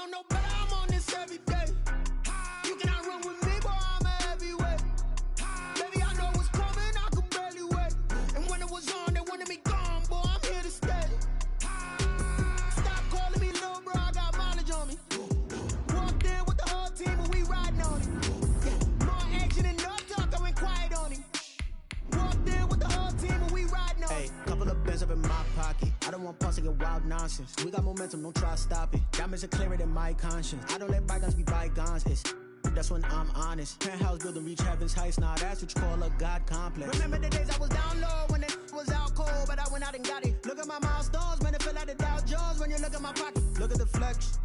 don't know, but I'm on this every day. You cannot run with me, boy, I'm a heavyweight. Baby, I know what's coming, I can barely wait. And when it was on, they wanted me gone, boy, I'm here to stay. Stop calling me little bro, I got mileage on me. Walked in with the whole team and we riding on it. More action and no talk, I went quiet on him. Walked in with the whole team and we riding on it. Couple of bands up in my pocket. I don't want pause to get wild nonsense. We got momentum, don't try to stop it. Diamonds are clearer than my conscience. I don't let bygones be bygones. That's when I'm honest. Penthouse building reach heaven's heights. Nah, that's what you call a God complex. Remember the days I was down low when it was out cold, but I went out and got it. Look at my milestones, man, it feel like the Dow Jones when you look at my pocket. Look at the flex,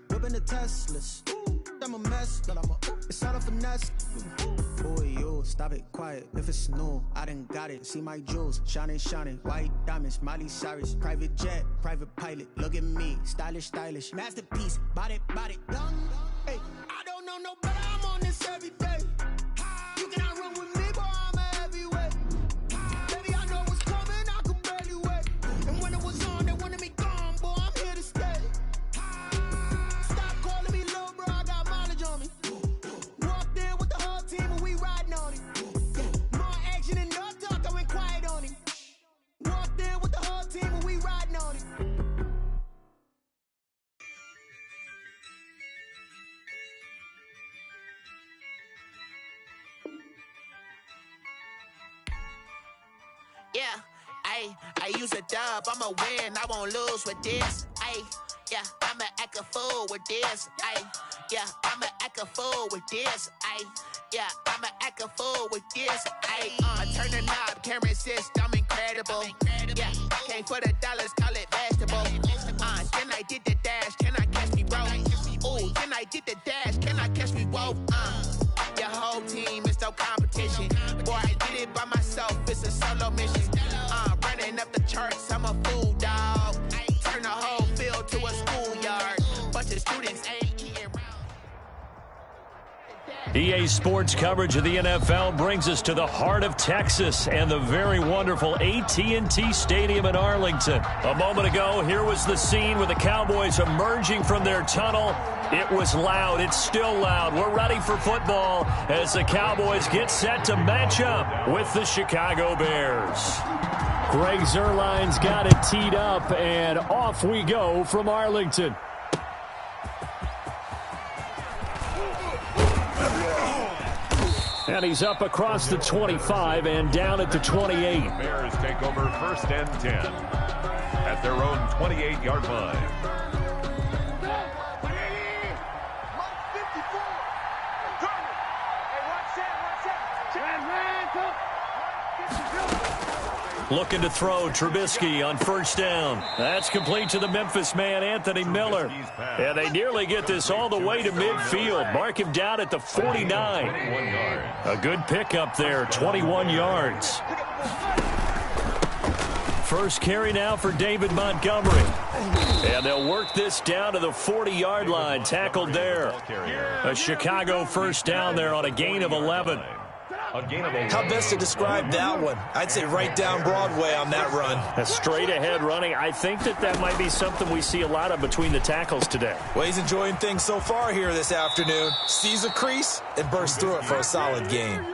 whipping the Teslas. I'm a mess, but it's all a finesse. Boy, you stop it, quiet. If it's new, I done got it. See my jewels, shining, white diamonds, Miley Cyrus, private jet, private pilot. Look at me, stylish, masterpiece, body, young. Hey, I don't know no better, I'm on this every day. You cannot run with me, boy, I'm a heavyweight. Baby, I know what's coming, I can barely wait. And when it was on, they wanted me gone, boy, I'm here to stay. Stop calling me little bro, I got mileage on me. Walked in with the whole team and we riding on it. More action and no talk, I went quiet on him. Walked in with the whole team and we riding on it. Yeah, I use a dub, I'ma win, I won't lose with this. Yeah, I'ma act a fool with this. Yeah, I'ma act a fool with this. Yeah, I'ma act a fool with this. I turn the knob, camera assist, I'm incredible. Yeah, came for the dollars, call it vegetable. Then I did the dash, can I catch me, bro? Ooh, then I did the dash, can I catch me, whoa? Your whole team is no competition. Boy, I did it by myself, it's a solo mission. Running up the charts, I'm a fool, dog. Turn the whole field to a schoolyard. Bunch of students ain't eating around. EA Sports coverage of the NFL brings us to the heart of Texas and the very wonderful AT&T Stadium in Arlington. A moment ago, here was the scene with the Cowboys emerging from their tunnel. It was loud. It's still loud. We're ready for football as the Cowboys get set to match up with the Chicago Bears. Greg Zuerlein's got it teed up, and off we go from Arlington. And he's up across the 25 and down at the 28. Bears take over first and 10 at their own 28-yard line. Looking to throw, Trubisky on first down. That's complete to the Memphis man, Anthony Miller. And they nearly get this all the way to midfield. Mark him down at the 49. A good pickup there, 21 yards. First carry now for David Montgomery. And they'll work this down to the 40-yard line, tackled there. A Chicago first down there on a gain of 11. How best to describe that one? I'd say right down Broadway on that run. A straight-ahead running. I think that might be something we see a lot of between the tackles today. Well, he's enjoying things so far here this afternoon. Sees a crease and bursts through it for a solid gain.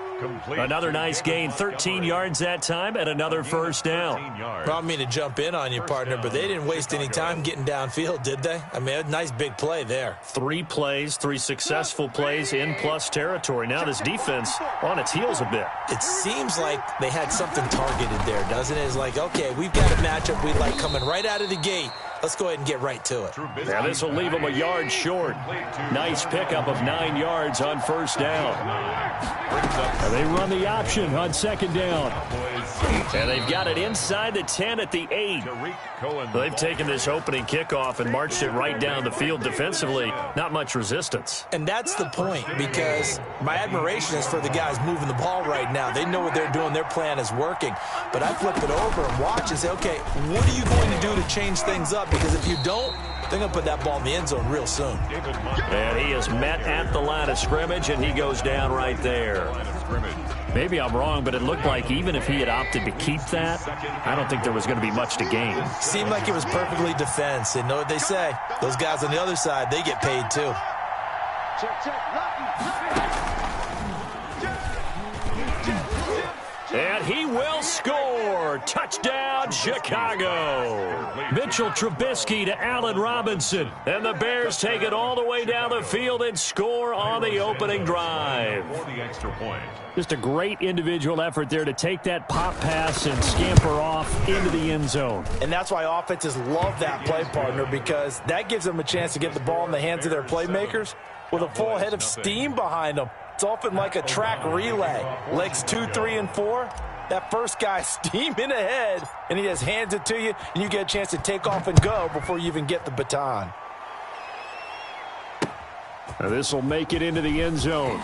Another nice gain, 13 yards that time, and another first down. I don't mean to jump in on you, partner, but they didn't waste any time getting downfield, did they? I mean, a nice big play there. 3 plays, 3 successful plays in plus territory. Now this defense on its heels a bit. It seems like they had something targeted there, doesn't it? It's like, okay, we've got a matchup we like coming right out of the gate. Let's go ahead and get right to it. Now this will leave them a yard short. Nice pickup of 9 yards on first down. And they run the option on second down. And they've got it inside the 10 at the 8. They've taken this opening kickoff and marched it right down the field defensively. Not much resistance. And that's the point, because my admiration is for the guys moving the ball right now. They know what they're doing. Their plan is working. But I flip it over and watch and say, okay, what are you going to do to change things up? Because if you don't, they're going to put that ball in the end zone real soon. And he is met at the line of scrimmage, and he goes down right there. Maybe I'm wrong, but it looked like even if he had opted to keep that, I don't think there was going to be much to gain. Seemed like it was perfectly defense. And know what they say? Those guys on the other side, they get paid too. And he will score. Touchdown, Chicago. Mitchell Trubisky to Allen Robinson. And the Bears take it all the way down the field and score on the opening drive. Just a great individual effort there to take that pop pass and scamper off into the end zone. And that's why offenses love that play, partner, because that gives them a chance to get the ball in the hands of their playmakers with a full head of steam behind them. It's often like a track relay. Legs 2, 3, and 4. That first guy steaming ahead, and he just hands it to you, and you get a chance to take off and go before you even get the baton. Now this will make it into the end zone.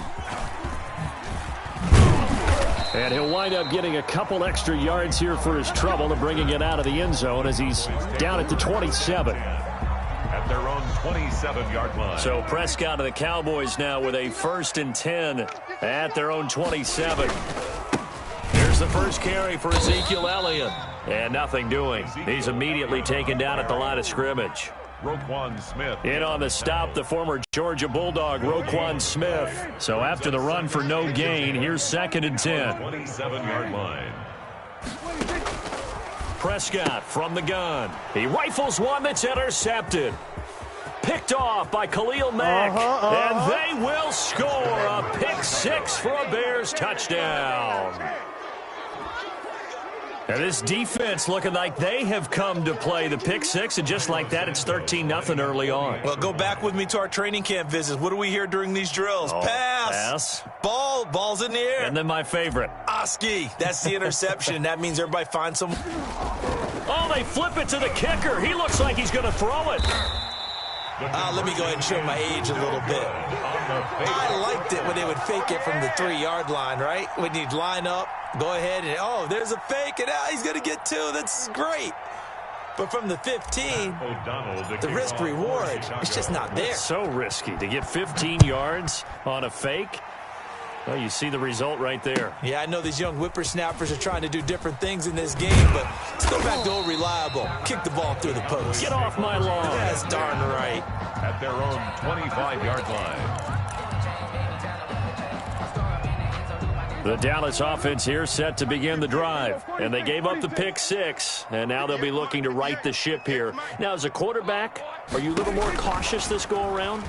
And he'll wind up getting a couple extra yards here for his trouble and bringing it out of the end zone as he's down at the 27. At their own 27-yard line. So Prescott of the Cowboys now with a 1st and 10 at their own 27. Here's the first carry for Ezekiel Elliott. And nothing doing. He's immediately taken down at the line of scrimmage. Roquan Smith. In on the stop, the former Georgia Bulldog, Roquan Smith. So after the run for no gain, here's 2nd and 10. 27-yard line. Prescott from the gun. He rifles one that's intercepted. Picked off by Khalil Mack. And they will score a pick 6 for a Bears touchdown. Now this defense looking like they have come to play the pick 6, and just like that, it's 13-0 early on. Well, go back with me to our training camp visits. What do we hear during these drills? Pass. Ball's in the air. And then my favorite. Oski. That's the interception. That means everybody finds some. Oh, they flip it to the kicker. He looks like he's going to throw it. Let me go ahead and show my age a little bit. I liked it when they would fake it from the 3-yard line, right? When you'd line up, go ahead and, oh, there's a fake, and he's going to get 2. That's great. But from the 15, the risk-reward, it's just not there. It's so risky to get 15 yards on a fake. Well, you see the result right there. Yeah, I know these young whippersnappers are trying to do different things in this game, but let's go back to old reliable. Kick the ball through the post. Get off my lawn. That's darn right. At their own 25-yard line. The Dallas offense here set to begin the drive. And they gave up the pick 6, and now they'll be looking to right the ship here. Now, as a quarterback, are you a little more cautious this go-around?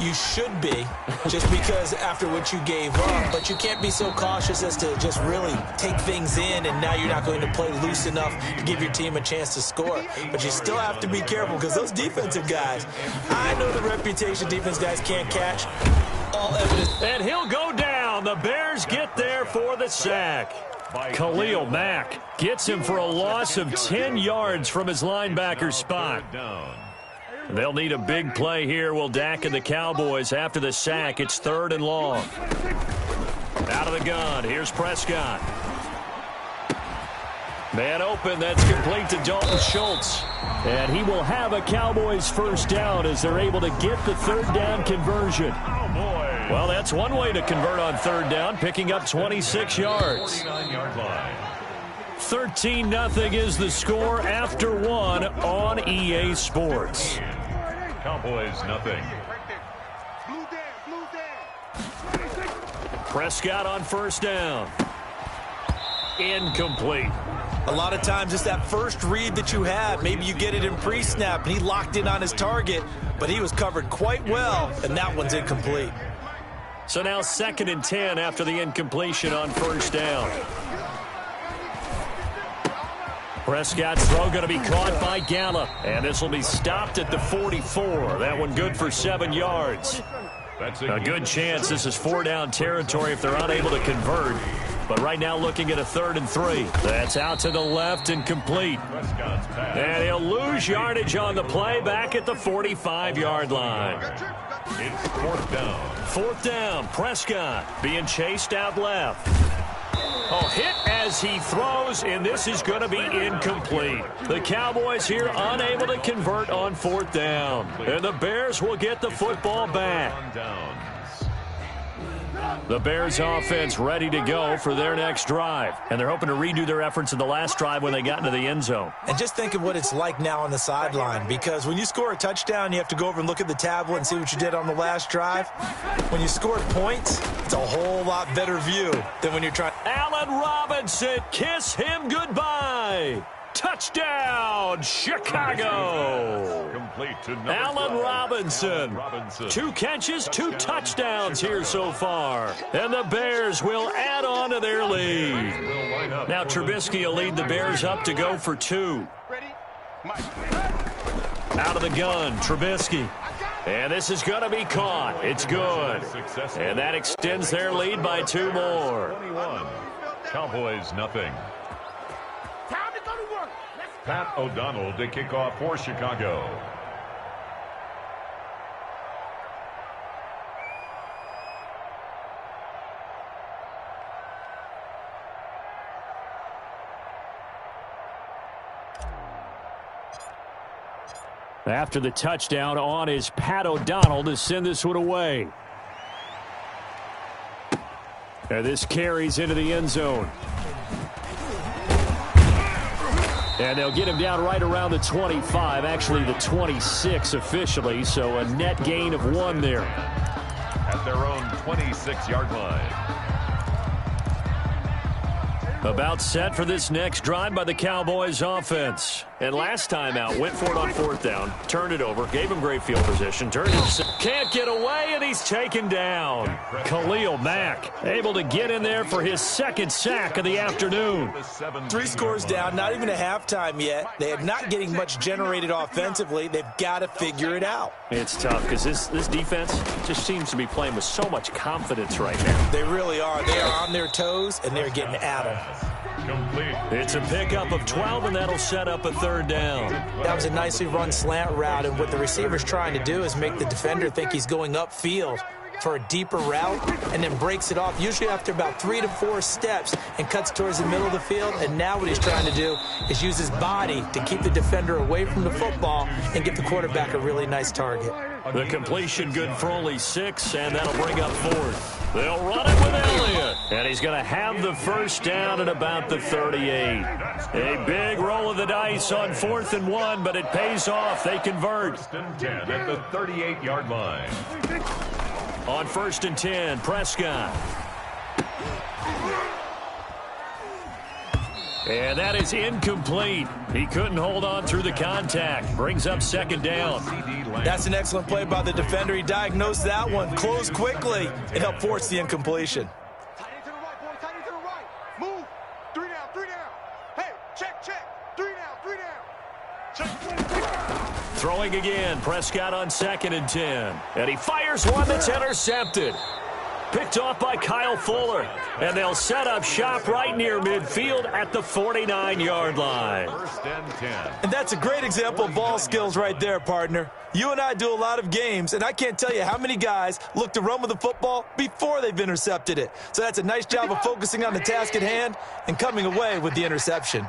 You should be, just because after what you gave up, but you can't be so cautious as to just really take things in, and now you're not going to play loose enough to give your team a chance to score. But you still have to be careful, because those defensive guys, I know the reputation defense guys can't catch. All evidence. And he'll go down. The Bears get there for the sack. Khalil Mack gets him for a loss of 10 yards from his linebacker spot. They'll need a big play here, will Dak and the Cowboys. After the sack, it's 3rd and long. Out of the gun, here's Prescott. Man open, that's complete to Dalton Schultz. And he will have a Cowboys first down as they're able to get the 3rd down conversion. Well, that's one way to convert on 3rd down, picking up 26 yards. 13-0 is the score after 1 on EA Sports. Cowboys, nothing. Prescott on 1st down. Incomplete. A lot of times it's that first read that you have. Maybe you get it in pre-snap, and he locked in on his target, but he was covered quite well, and that one's incomplete. So now 2nd and 10 after the incompletion on 1st down. Prescott's throw going to be caught by Gallup, and this will be stopped at the 44. That one good for 7 yards. A good chance this is 4-down territory if they're unable to convert. But right now looking at a 3rd and 3. That's out to the left and complete. And he'll lose yardage on the play back at the 45-yard line. It's 4th down. 4th down, Prescott being chased out left. Oh, hit as he throws, and this is going to be incomplete. The Cowboys here unable to convert on 4th down. And the Bears will get the football back. The Bears offense ready to go for their next drive. And they're hoping to redo their efforts in the last drive when they got into the end zone. And just think of what it's like now on the sideline, because when you score a touchdown, you have to go over and look at the tablet and see what you did on the last drive. When you scored points, it's a whole lot better view than when you're trying. Allen Robinson, kiss him goodbye. Touchdown, Chicago. Complete to Allen Robinson. 2 catches, 2 touchdowns here so far. And the Bears will add on to their lead. Now Trubisky will lead the Bears up to go for 2. Out of the gun, Trubisky. And this is going to be caught. It's good. And that extends their lead by 2 more. 21. Cowboys nothing. Pat O'Donnell to kick off for Chicago. After the touchdown on is Pat O'Donnell to send this one away. And this carries into the end zone. And they'll get him down right around the 25, actually the 26 officially, so a net gain of 1 there. At their own 26-yard line. About set for this next drive by the Cowboys offense. And last time out, went for it on 4th down, turned it over, gave him great field position, turned it, can't get away, and he's taken down. Khalil Mack able to get in there for his 2nd sack of the afternoon. 3 scores down, not even a halftime yet. They are not getting much generated offensively. They've got to figure it out. It's tough because this defense just seems to be playing with so much confidence right now. They really are. They are on their toes, and they're getting at them. Complete. It's a pickup of 12, and that'll set up a 3rd down. That was a nicely run slant route, and what the receiver's trying to do is make the defender think he's going upfield for a deeper route and then breaks it off, usually after about 3 to 4 steps, and cuts towards the middle of the field. And now what he's trying to do is use his body to keep the defender away from the football and give the quarterback a really nice target. The completion good for only 6, and that'll bring up 4th. They'll run it with Elliott, and he's going to have the 1st down at about the 38. A big roll of the dice on 4th and 1, but it pays off. They convert. 1st and 10 at the 38-yard line. On 1st and 10, Prescott. And that is incomplete. He couldn't hold on through the contact. Brings up 2nd down. That's an excellent play by the defender. He diagnosed that one, closed quickly, and helped force the incompletion. Tight end to the right, boy. Tight end to the right. Move. 3 down, 3 down. Hey, check. 3 down, 3 down. Check. Throwing again. Prescott on 2nd and 10. And he fires one that's intercepted. Picked off by Kyle Fuller. And they'll set up shop right near midfield at the 49-yard line. 1st and 10. And that's a great example of ball skills right there, partner. You and I do a lot of games, and I can't tell you how many guys look to run with the football before they've intercepted it. So that's a nice job of focusing on the task at hand and coming away with the interception.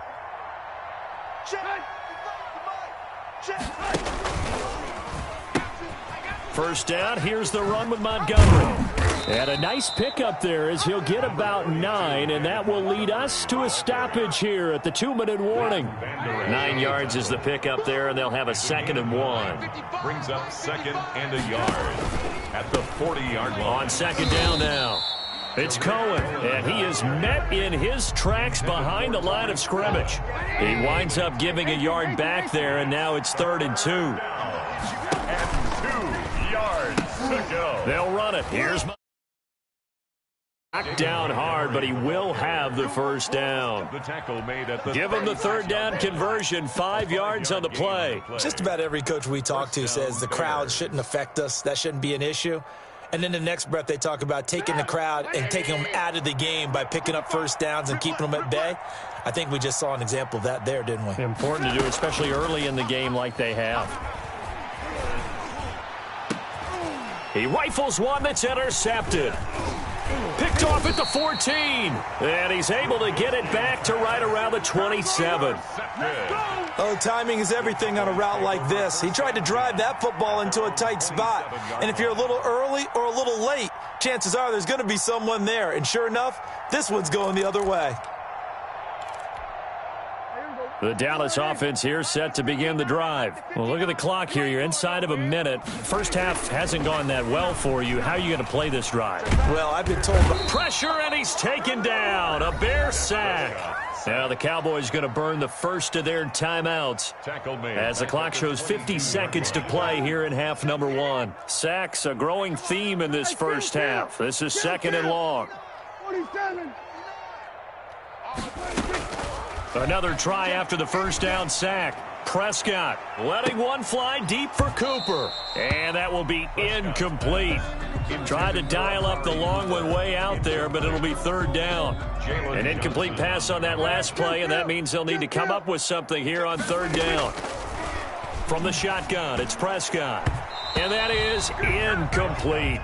First down, here's the run with Montgomery. And a nice pickup there as he'll get about 9, and that will lead us to a stoppage here at the 2-minute warning. 9 yards is the pickup there, and they'll have a 2nd and 1. Brings up 2nd and a yard at the 40-yard line. On 2nd down now. It's Cohen, and he is met in his tracks behind the line of scrimmage. He winds up giving a yard back there, and now it's 3rd and 2. And 2 yards to go. They'll run it. Here's knocked down hard, but he will have the 1st down. The tackle made at the Give him the 3rd down conversion, 5 yards on the play. Just about every coach we talk to says the crowd shouldn't affect us. That shouldn't be an issue. And then the next breath they talk about taking the crowd and taking them out of the game by picking up 1st downs and keeping them at bay. I think we just saw an example of that there, didn't we? Important to do, especially early in the game like they have. He rifles one that's intercepted. Picked off at the 14. And he's able to get it back to right around the 27. Oh, timing is everything on a route like this. He tried to drive that football into a tight spot. And if you're a little early or a little late, chances are there's going to be someone there. And sure enough, this one's going the other way. The Dallas offense here set to begin the drive. Well, look at the clock here. You're inside of a minute. First half hasn't gone that well for you. How are you going to play this drive? Well, I've been told. Pressure, and he's taken down. A Bear sack. Now the Cowboys going to burn the first of their timeouts as the clock shows 50 seconds to play here in half number 1. Sacks, a growing theme in this first half. This is second and long. 47. Another try after the first down sack. Prescott letting one fly deep for Cooper. And that will be incomplete. Tried to dial up the long one way out there, but it'll be third down. An incomplete pass on that last play, and that means they'll need to come up with something here on third down. From the shotgun, it's Prescott. And that is incomplete.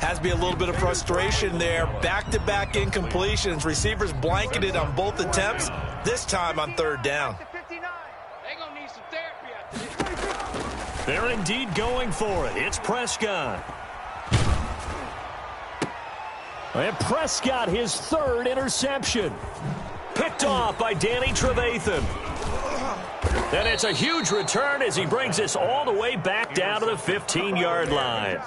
Has to be a little bit of frustration there. Back-to-back incompletions. Receivers blanketed on both attempts, this time on third down. They're indeed going for it. It's Prescott. And Prescott, his third interception. Picked off by Danny Trevathan. And it's a huge return as he brings us all the way back down to the 15-yard line.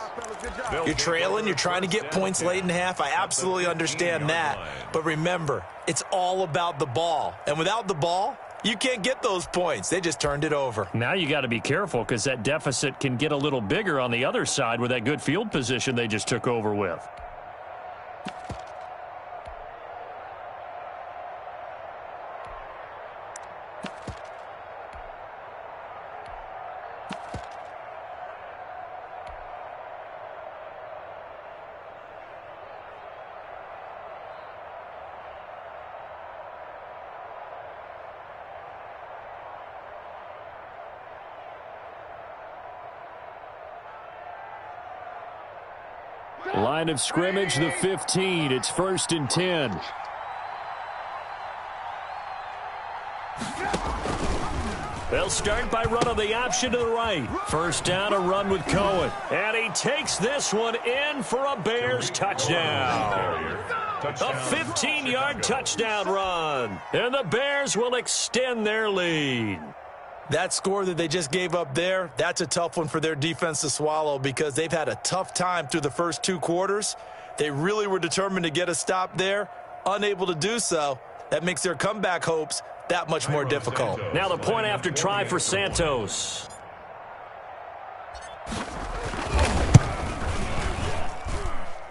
You're trailing. You're trying to get points late in half. I absolutely understand that. But remember, it's all about the ball. And without the ball, you can't get those points. They just turned it over. Now you got to be careful because that deficit can get a little bigger on the other side with that good field position they just took over with. Line of scrimmage, the 15. It's 1st and 10. They'll start by running the option to the right. First down, a run with Cohen. And he takes this one in for a Bears touchdown. A 15-yard touchdown run. And the Bears will extend their lead. That score that they just gave up there, that's a tough one for their defense to swallow because they've had a tough time through the first 2 quarters. They really were determined to get a stop there, unable to do so. That makes their comeback hopes that much more difficult. Now the point after try for Santos.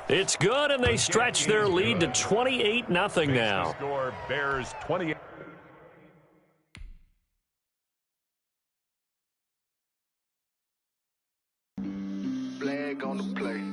It's good, and they stretch their lead to 28-0 now. Score Bears 28. Flag on the play.